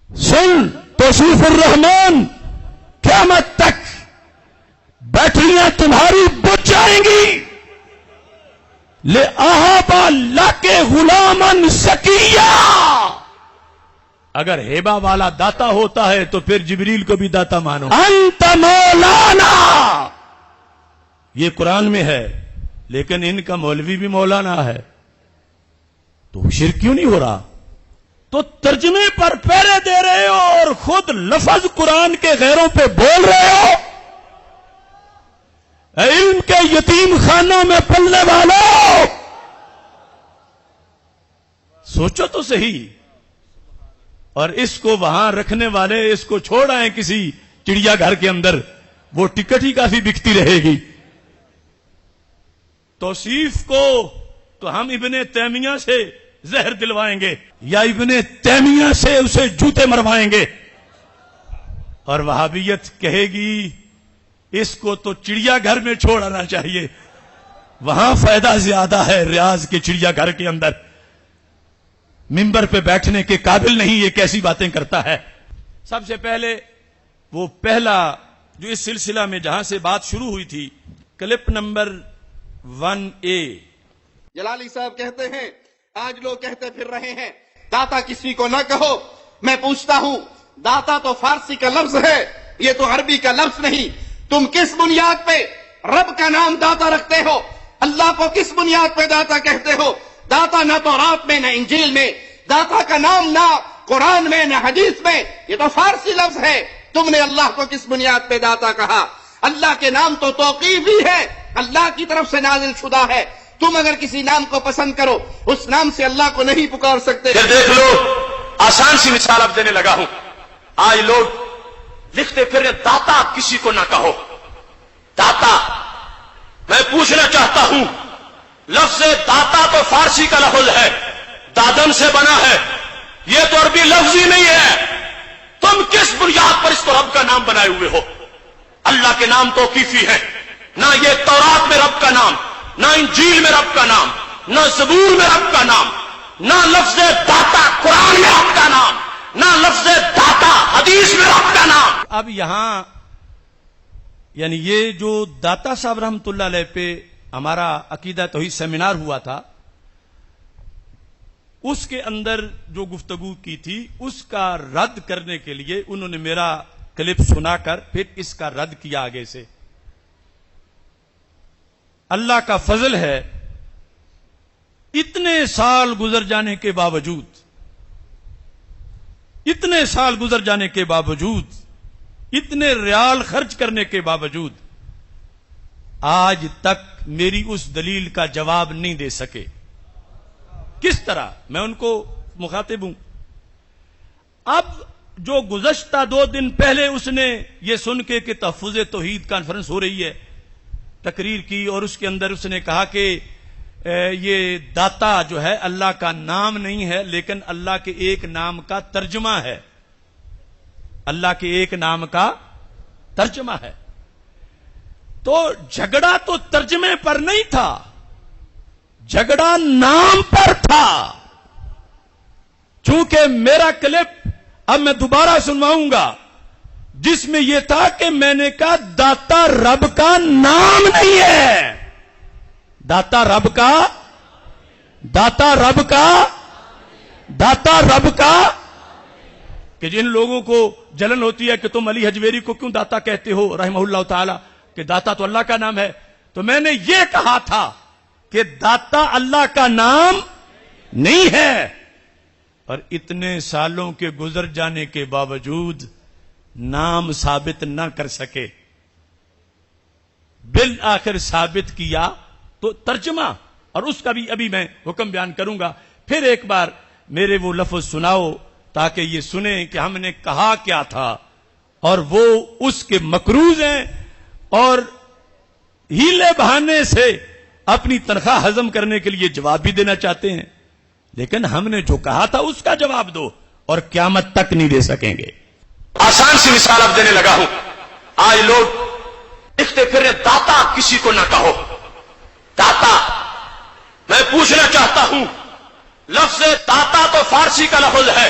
سن توصیف الرحمان قیامت تک بیٹریاں تمہاری بجھ جائیں گی. لے آہابا لاکے غلامن سکیہ. اگر ہیبا والا داتا ہوتا ہے تو پھر جبریل کو بھی داتا مانو. انت مولانا. یہ قرآن میں ہے لیکن ان کا مولوی بھی مولانا ہے تو شرک کیوں نہیں ہو رہا؟ تو ترجمے پر پہرے دے رہے ہو اور خود لفظ قرآن کے غیروں پہ بول رہے ہو. علم کے یتیم خانوں میں پلنے والوں سوچو تو صحیح. اور اس کو وہاں رکھنے والے اس کو چھوڑ آئے کسی چڑیا گھر کے اندر، وہ ٹکٹ ہی کافی بکتی رہے گی. توصیف کو تو ہم ابن تیمیہ سے زہر دلوائیں گے یا ابن تیمیہ سے اسے جوتے مروائیں گے، اور وہابیت کہے گی اس کو تو چڑیا گھر میں چھوڑ آنا چاہیے، وہاں فائدہ زیادہ ہے. ریاض کے چڑیا گھر کے اندر ممبر پہ بیٹھنے کے قابل نہیں، یہ کیسی باتیں کرتا ہے. سب سے پہلے وہ پہلا جو اس سلسلہ میں جہاں سے بات شروع ہوئی تھی، کلپ نمبر 1A. جلالی صاحب کہتے ہیں آج لوگ کہتے پھر رہے ہیں داتا کسی کو نہ کہو. میں پوچھتا ہوں داتا تو فارسی کا لفظ ہے، یہ تو عربی کا لفظ نہیں. تم کس بنیاد پہ رب کا نام داتا رکھتے ہو؟ اللہ کو کس بنیاد پہ داتا کہتے ہو؟ داتا نہ تو رات میں نہ انجیل میں، داتا کا نام نہ قرآن میں نہ حدیث میں، یہ تو فارسی لفظ ہے. تم نے اللہ کو کس بنیاد پہ داتا کہا؟ اللہ کے نام تو توقیفی ہے، اللہ کی طرف سے نازل شدہ ہے. تم اگر کسی نام کو پسند کرو اس نام سے اللہ کو نہیں پکار سکتے. دیکھ لو آسان سی مثال اب دینے لگا ہوں. آج لوگ لکھتے پھر داتا کسی کو نہ کہو. داتا، میں پوچھنا چاہتا ہوں لفظ داتا تو فارسی کا لفظ ہے، دادن سے بنا ہے، یہ تو عربی لفظ ہی نہیں ہے. تم کس بنیاد پر اس کو رب کا نام بنائے ہوئے ہو؟ اللہ کے نام توقیفی ہیں، نہ یہ تورات میں رب کا نام، نہ انجیل میں رب کا نام، نہ زبور میں رب کا نام، نہ لفظ داتا قرآن میں رب کا نام، نہ لفظ داتا حدیث میں رب کا نام. اب یہاں یعنی یہ جو داتا صاحب رحمت اللہ علیہ پہ ہمارا عقیدہ توحید سیمینار ہوا تھا، اس کے اندر جو گفتگو کی تھی اس کا رد کرنے کے لیے انہوں نے میرا کلپ سنا کر پھر اس کا رد کیا آگے سے. اللہ کا فضل ہے اتنے سال گزر جانے کے باوجود اتنے ریال خرچ کرنے کے باوجود آج تک میری اس دلیل کا جواب نہیں دے سکے. کس طرح میں ان کو مخاطب ہوں. اب جو گزشتہ 2 دن پہلے اس نے یہ سن کے کہ تحفظ توحید کانفرنس ہو رہی ہے تقریر کی، اور اس کے اندر اس نے کہا کہ یہ داتا جو ہے اللہ کا نام نہیں ہے لیکن اللہ کے ایک نام کا ترجمہ ہے. اللہ کے ایک نام کا ترجمہ ہے. تو جھگڑا تو ترجمے پر نہیں تھا، جھگڑا نام پر تھا. چونکہ میرا کلپ اب میں دوبارہ سنواؤں گا جس میں یہ تھا کہ میں نے کہا داتا رب کا نام نہیں ہے، داتا رب کا کہ جن لوگوں کو جلن ہوتی ہے کہ تم علی حجویری کو کیوں داتا کہتے ہو رحمہ اللہ تعالی، کہ داتا تو اللہ کا نام ہے. تو میں نے یہ کہا تھا کہ داتا اللہ کا نام نہیں ہے، اور اتنے سالوں کے گزر جانے کے باوجود نام ثابت نہ کر سکے. بالآخر ثابت کیا تو ترجمہ، اور اس کا بھی ابھی میں حکم بیان کروں گا. پھر ایک بار میرے وہ لفظ سناؤ تاکہ یہ سنیں کہ ہم نے کہا کیا تھا، اور وہ اس کے مقروض ہیں اور ہیلے بہانے سے اپنی تنخواہ ہضم کرنے کے لیے جواب بھی دینا چاہتے ہیں. لیکن ہم نے جو کہا تھا اس کا جواب دو، اور قیامت تک نہیں دے سکیں گے. آسان سی مثال اب دینے لگا ہوں. آج لوگ لکھتے پھر داتا کسی کو نہ کہو. داتا، میں پوچھنا چاہتا ہوں لفظ داتا تو فارسی کا لفظ ہے،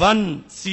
1C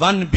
1B।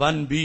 1B।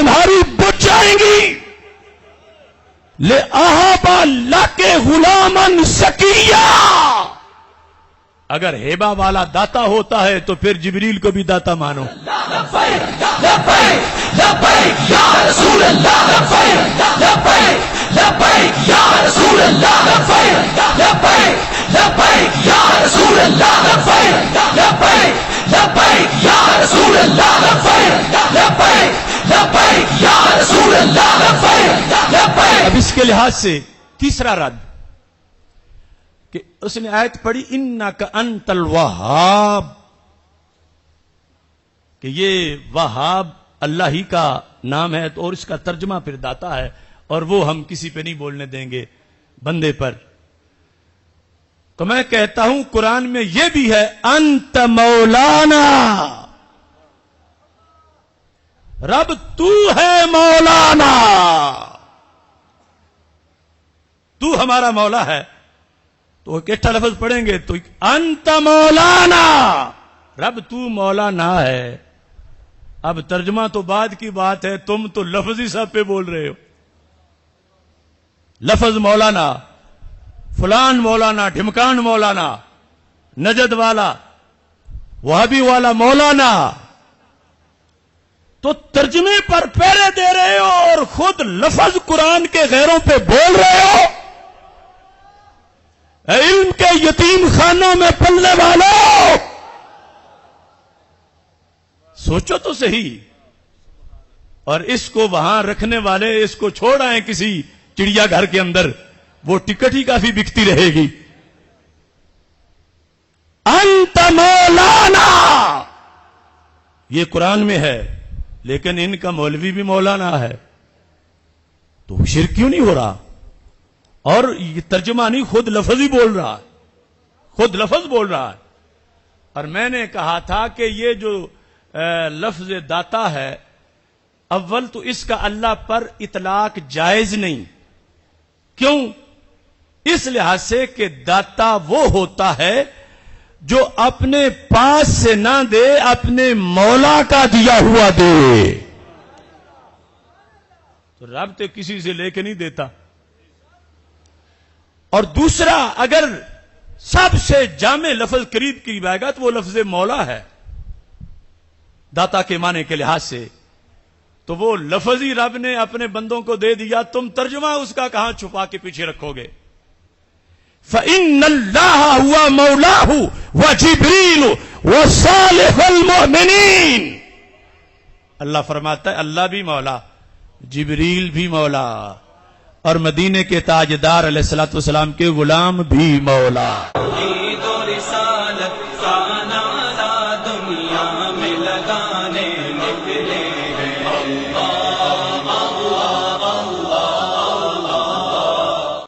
تمہاری بجھ جائیں گی. لے اہابا لکے غلامن سکیا. اگر ہیبا والا داتا ہوتا ہے تو پھر جبریل کو بھی داتا مانو. اب اس کے لحاظ سے تیسرا رد کہ اس نے آیت پڑھی انک انت الوہاب، کہ یہ وہاب اللہ ہی کا نام ہے اور اس کا ترجمہ پھر داتا ہے، اور وہ ہم کسی پہ نہیں بولنے دیں گے بندے پر. تو میں کہتا ہوں قرآن میں یہ بھی ہے انت مولانا، رب تو ہے مولانا، تو ہمارا مولا ہے. تو اکٹھا لفظ پڑھیں گے تو انت مولانا، رب تو مولانا ہے. اب ترجمہ تو بعد کی بات ہے، تم تو لفظ ہی سب پہ بول رہے ہو. لفظ مولانا، فلان مولانا، ڈھمکان مولانا، نجد والا، وہابی والا مولانا. تو ترجمے پر پہرے دے رہے ہو اور خود لفظ قرآن کے غیروں پہ بول رہے ہو. علم کے یتیم خانوں میں پلنے والوں، سوچو تو صحیح. اور اس کو وہاں رکھنے والے اس کو چھوڑ آئے کسی چڑیا گھر کے اندر، وہ ٹکٹ ہی کافی بکتی رہے گی. انت مولانا یہ قرآن میں ہے، لیکن ان کا مولوی بھی مولانا ہے. تو شرک کیوں نہیں ہو رہا؟ اور یہ ترجمہ نہیں، خود لفظ ہی بول رہا ہے، خود لفظ بول رہا ہے. اور میں نے کہا تھا کہ یہ جو لفظ داتا ہے، اول تو اس کا اللہ پر اطلاق جائز نہیں. کیوں؟ اس لحاظ سے کہ داتا وہ ہوتا ہے جو اپنے پاس سے نہ دے، اپنے مولا کا دیا ہوا دے. تو رب تو کسی سے لے کے نہیں دیتا. اور دوسرا، اگر سب سے جامع لفظ قریب آئے گا تو وہ لفظ مولا ہے داتا کے معنی کے لحاظ سے. تو وہ لفظ ہی رب نے اپنے بندوں کو دے دیا، تم ترجمہ اس کا کہاں چھپا کے پیچھے رکھو گے؟ فَإِنَّ اللَّهَ هُوَ مَوْلَاهُ وَجِبْرِيلُ وَصَالِحُ الْمُؤْمِنِينَ. اللہ فرماتا ہے اللہ بھی مولا، جبریل بھی مولا، اور مدینے کے تاجدار علیہ الصلوۃ والسلام کے غلام بھی مولا. دنیا میں لگا